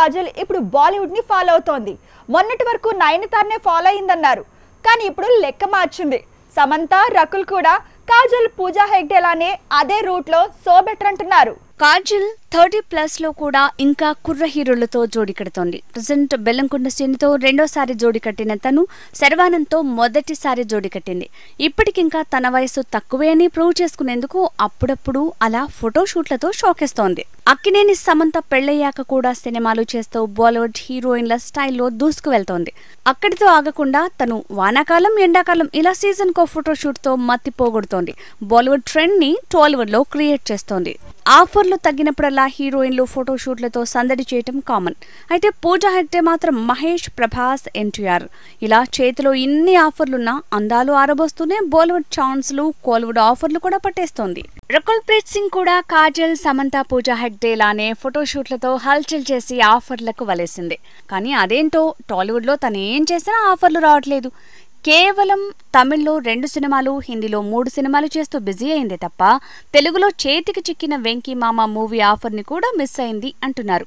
కాజల్ ఇప్పుడు బాలీవుడ్ ని ఫాలో అవుతోంది. మొన్నటి వరకు నయనతారనే ఫాలో అయిందన్నారు. కానీ ఇప్పుడు లెక్క మార్చింది. సమంత, రకుల్ కూడా కాజల్, పూజా హెగ్డే లానే అదే రూట్ లో సో బెటర్ అంటున్నారు. కాజల్ 30+ లో కూడా ఇంకా కుర్ర హీరోలతో జోడి కడుతోంది. ప్రెజెంట్ బెల్లంకొండ శ్రీనితో రెండోసారి జోడి కట్టిన తను శర్వానంద్తో మొదటిసారి జోడి కట్టింది. ఇప్పటికింకా తన వయసు తక్కువే అని ప్రూవ్ చేసుకునేందుకు అప్పుడప్పుడు అలా ఫోటోషూట్లతో షోకేస్తోంది. అక్కినేని సమంత పెళ్లయ్యాక కూడా సినిమాలు చేస్తూ బాలీవుడ్ హీరోయిన్ల స్టైల్లో దూసుకు వెళ్తోంది. అక్కడితో ఆగకుండా తను వానాకాలం, ఎండాకాలం ఇలా సీజన్ కో ఫోటోషూట్ తో మత్తి పోగొడుతోంది. బాలీవుడ్ ట్రెండ్ ని టాలీవుడ్ లో క్రియేట్ చేస్తోంది. ఆఫర్లు తగ్గినప్పుడల్లా హీరోయిన్లు ఫోటోషూట్లతో సందడి చేయటం కామన్. అయితే పూజా హెగ్డే మాత్రం మహేష్, ప్రభాస్, ఎన్టీఆర్ ఇలా చేతిలో ఇన్ని ఆఫర్లున్నా అందాలు ఆరబోస్తూనే బాలీవుడ్ ఛాన్స్లు, కోలీవుడ్ ఆఫర్లు కూడా పట్టేస్తోంది. రకుల్ ప్రీత్ సింగ్ కూడా కాజల్, సమంత, పూజా హెగ్డే లానే ఫోటోషూట్లతో హల్చల్ చేసి ఆఫర్లకు వలేసింది. కానీ అదేంటో టాలీవుడ్ లో తనేం చేసినా ఆఫర్లు రావట్లేదు. కేవలం తమిళ్లో 2 సినిమాలు, హిందీలో 3 సినిమాలు చేస్తూ బిజీ అయిందే తప్ప తెలుగులో చేతికి చిక్కిన వెంకీ మామ మూవీ ఆఫర్ని కూడా మిస్ అయింది అంటున్నారు.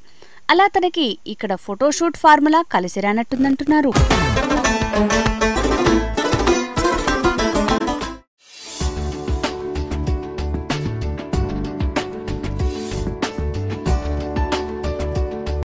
అలా తనకి ఇక్కడ ఫోటోషూట్ ఫార్ములా కలిసిరానట్టుందంటున్నారు.